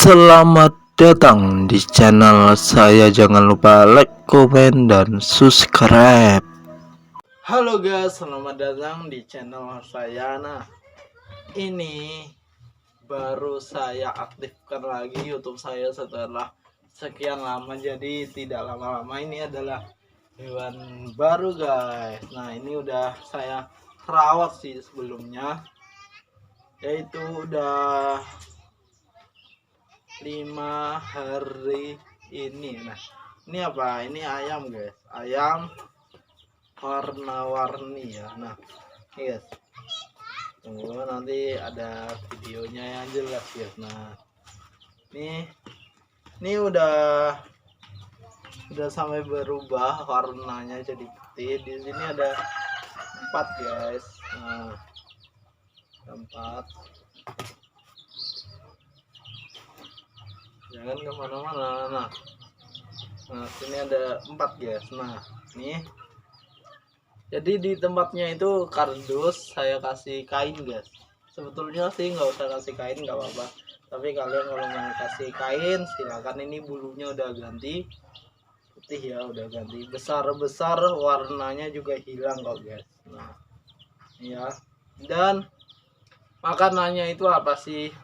Selamat datang di channel saya. Jangan lupa like, komen, dan subscribe. Halo guys, selamat datang di channel saya. Nah, ini baru saya aktifkan lagi YouTube saya setelah sekian lama. Jadi tidak lama-lama, ini adalah hewan baru guys. Nah, ini udah saya rawat sih sebelumnya, yaitu udah 5 hari ini. Nah, ini apa? Ini ayam guys, ayam warna-warni ya. Nah, ini guys, tunggu nanti ada videonya yang jelas guys. Nah, ini udah sampai berubah warnanya jadi putih. Di sini ada 4 guys. Nah, 4. Jangan kemana-mana. Nah, sini ada 4 guys. Nah, nih, jadi di tempatnya itu kardus, saya kasih kain guys. Sebetulnya sih nggak usah kasih kain, nggak apa-apa, tapi kalian kalau mau kasih kain silakan. Ini bulunya udah ganti putih ya, udah ganti besar-besar, warnanya juga hilang kok guys. Nah, ya, dan makanannya itu apa sih?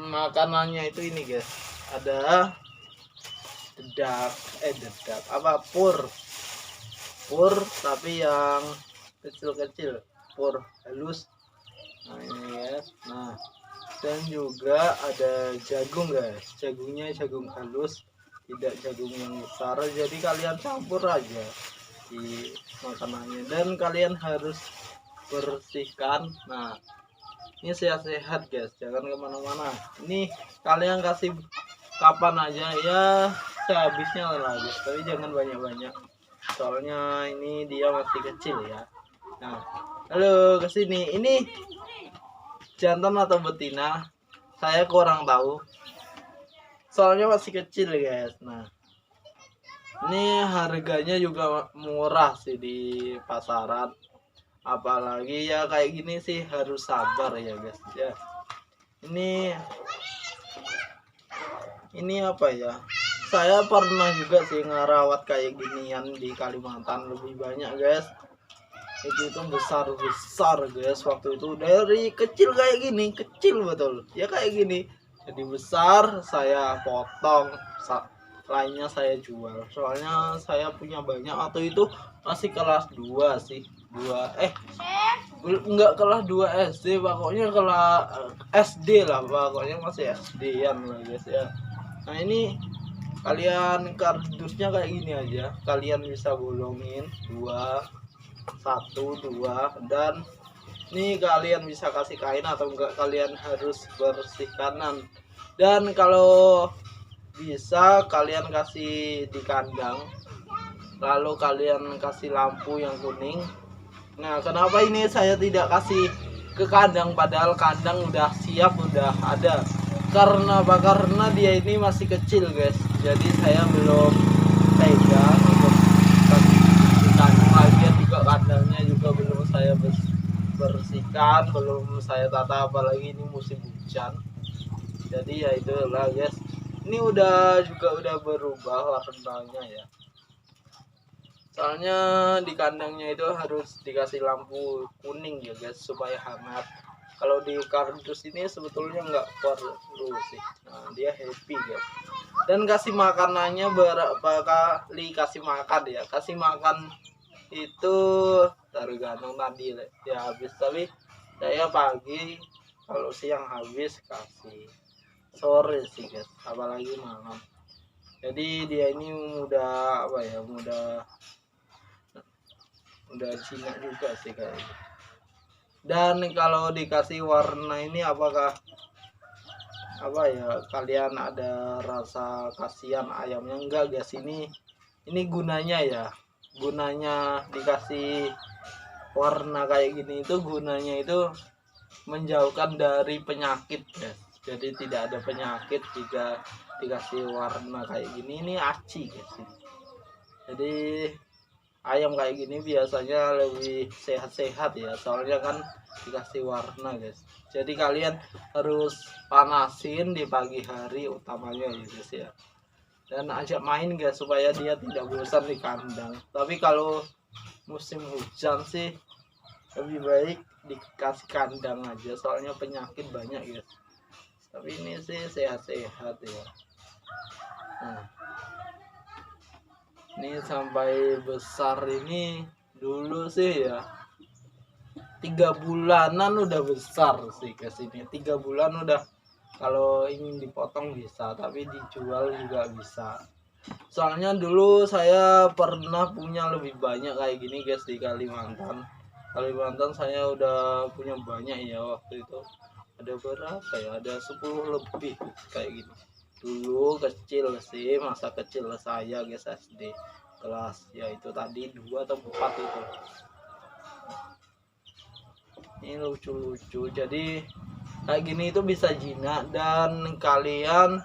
Makanannya itu ini guys, ada dedak apa pur tapi yang kecil-kecil, pur halus. Nah, ini guys. Nah, dan juga ada jagung guys, jagungnya jagung halus, tidak jagung yang besar. Jadi kalian campur aja di makanannya, dan kalian harus bersihkan. Nah, ini sehat-sehat guys, jangan kemana-mana. Ini kalian kasih kapan aja ya, sehabisnya lah guys, tapi jangan banyak-banyak, soalnya ini dia masih kecil ya. Nah, halo, kesini. Ini jantan atau betina saya kurang tahu, soalnya masih kecil guys. Nah, ini harganya juga murah sih di pasaran, apalagi ya kayak gini sih harus sabar ya guys ya. Ini apa ya, saya pernah juga sih ngerawat kayak ginian di Kalimantan, lebih banyak guys. Itu besar guys, waktu itu dari kecil kayak gini, kecil betul ya kayak gini, jadi besar. Saya potong, lainnya saya jual, soalnya saya punya banyak. Waktu itu masih kelas 2 sih, enggak, kelas 2 SD, pokoknya kelas SD lah, pokoknya masih SD-an lah guys ya. Nah, ini kalian kardusnya kayak gini aja, kalian bisa bolongin 1, 2, dan ini kalian bisa kasih kain atau enggak, kalian harus bersih kanan. Dan kalau bisa kalian kasih di kandang, lalu kalian kasih lampu yang kuning. Nah, kenapa ini saya tidak kasih ke kandang, padahal kandang udah siap, udah ada? Karena apa? Karena dia ini masih kecil guys, jadi saya belum tega untuk kasih di kandang. Lagian juga kandangnya juga belum saya bersihkan, belum saya tata, apalagi ini musim hujan. Jadi ya itulah guys, ini udah berubah warnanya ya, soalnya di kandangnya itu harus dikasih lampu kuning ya guys, supaya hangat. Kalau di kardus ini sebetulnya nggak perlu sih. Nah, dia happy guys. Dan kasih makanannya berapa kali kasih makan ya, kasih makan itu tergantung tadi ya habis, tapi saya pagi, kalau siang habis, kasih sore sih guys, apalagi malam. Jadi dia ini mudah apa ya, mudah jinak juga sih kayaknya. Dan kalau dikasih warna ini, apakah apa ya, kalian ada rasa kasihan ayamnya? Enggak guys, ini gunanya ya, gunanya dikasih warna kayak gini itu, gunanya itu menjauhkan dari penyakit guys. Jadi tidak ada penyakit jika dikasih warna kayak gini. Ini aci guys. Jadi ayam kayak gini biasanya lebih sehat-sehat ya, soalnya kan dikasih warna guys. Jadi kalian harus panasin di pagi hari utamanya ya guys ya, dan ajak main guys supaya dia tidak bosan di kandang. Tapi kalau musim hujan sih lebih baik dikasih kandang aja, soalnya penyakit banyak guys. Tapi ini sih sehat-sehat ya. Nah, ini sampai besar ini dulu sih ya 3 bulanan udah besar sih ke sini. 3 bulan udah, kalau ingin dipotong bisa, tapi dijual juga bisa. Soalnya dulu saya pernah punya lebih banyak kayak gini guys di Kalimantan. Kalimantan saya udah punya banyak ya waktu itu. Ada berapa ya? Ada 10 lebih kayak gini. Dulu kecil sih, masa kecil saya guys, SD kelas ya itu tadi 2 atau 4 itu. Ini lucu-lucu. Jadi kayak gini itu bisa jinak, dan kalian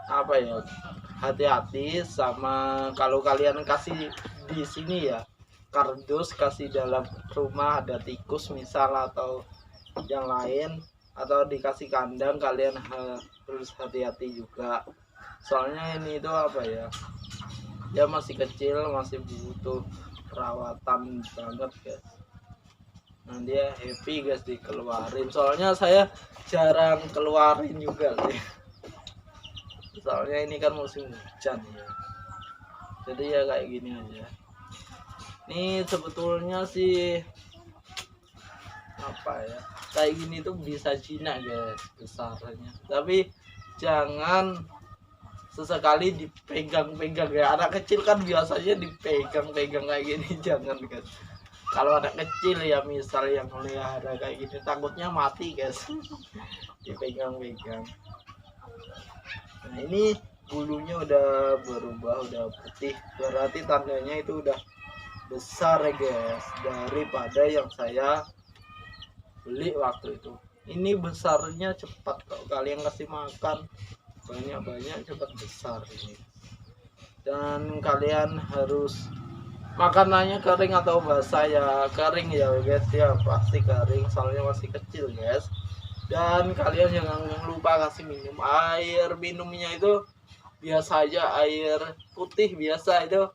apa ya, hati-hati sama kalau kalian kasih di sini ya, kardus kasih dalam rumah ada tikus misal atau yang lain, atau dikasih kandang, kalian harus hati-hati juga. Soalnya ini itu apa ya, dia masih kecil, masih butuh perawatan banget guys. Nah dia happy guys dikeluarin, soalnya saya jarang keluarin juga sih, soalnya ini kan musim hujan ya. Jadi ya kayak gini aja. Ini sebetulnya sih apa ya, kayak gini tuh bisa jinak guys besarnya, tapi jangan sesekali dipegang-pegang ya. Anak kecil kan biasanya dipegang-pegang kayak gini jangan guys. Kalau anak kecil ya misal yang melihara kayak gini takutnya mati guys dipegang-pegang. Nah ini bulunya udah berubah, udah putih, berarti tandanya itu udah besar ya guys, daripada yang saya beli waktu itu. Ini besarnya cepat, kalau kalian kasih makan banyak-banyak cepat besar ini. Dan kalian harus makanannya kering atau basah ya, kering ya guys ya, pasti kering soalnya masih kecil guys. Dan kalian jangan lupa kasih minum. Air minumnya itu biasa aja, air putih biasa itu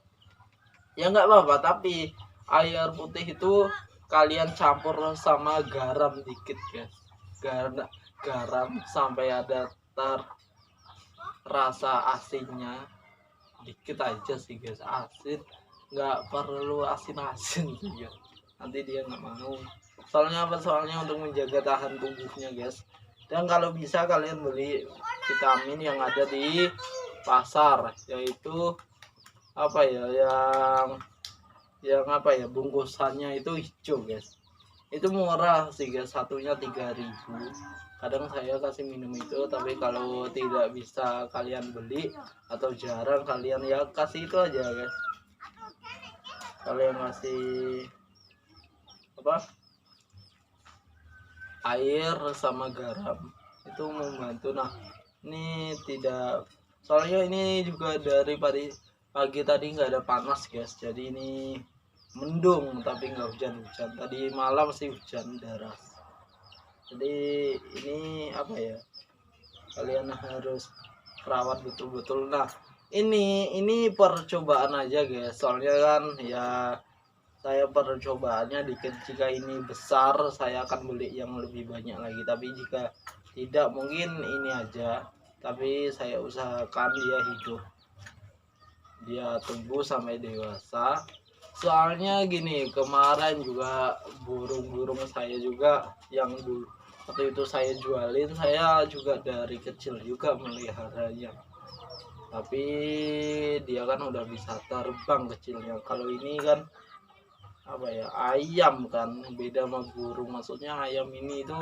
ya nggak apa-apa, tapi air putih itu kalian campur sama garam dikit guys. Garam sampai ada rasa asinnya dikit aja sih guys, asin nggak perlu asin-asin sih guys, nanti dia nggak mau. Soalnya apa, soalnya untuk menjaga tahan tubuhnya guys. Dan kalau bisa kalian beli vitamin yang ada di pasar, yaitu apa ya, yang apa ya, bungkusannya itu hijau guys, itu murah sih guys, satunya 3.000. Kadang saya kasih minum itu, tapi kalau tidak bisa kalian beli atau jarang, kalian ya kasih itu aja guys, kalian kasih apa, air sama garam, itu membantu. Nah ini tidak, soalnya ini juga dari pagi tadi nggak ada panas guys, jadi ini mendung tapi nggak hujan-hujan. Tadi malam sih hujan deras. Jadi ini apa ya, kalian harus rawat betul-betul. Nah ini percobaan aja guys, soalnya kan ya saya percobaannya dikit. Jika ini besar saya akan beli yang lebih banyak lagi, tapi jika tidak mungkin ini aja. Tapi saya usahakan dia hidup, dia tumbuh sampai dewasa. Soalnya gini, kemarin juga burung-burung saya juga yang dulu waktu itu saya jualin, saya juga dari kecil juga meliharanya, tapi dia kan udah bisa terbang kecilnya. Kalau ini kan apa ya, ayam kan beda sama burung, maksudnya ayam ini itu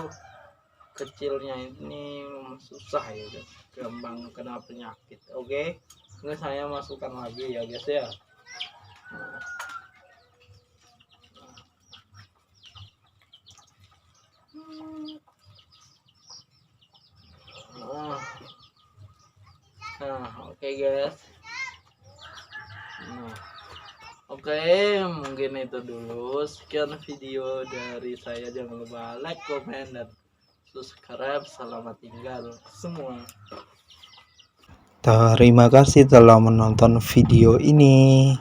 kecilnya ini susah ya guys, gampang kena penyakit. Oke, ini saya masukkan lagi ya guys ya. Nah oke guys, nah Oke, mungkin itu dulu. Sekian video dari saya. Jangan lupa like, komen, dan subscribe. Selamat tinggal semua. Terima kasih telah menonton video ini.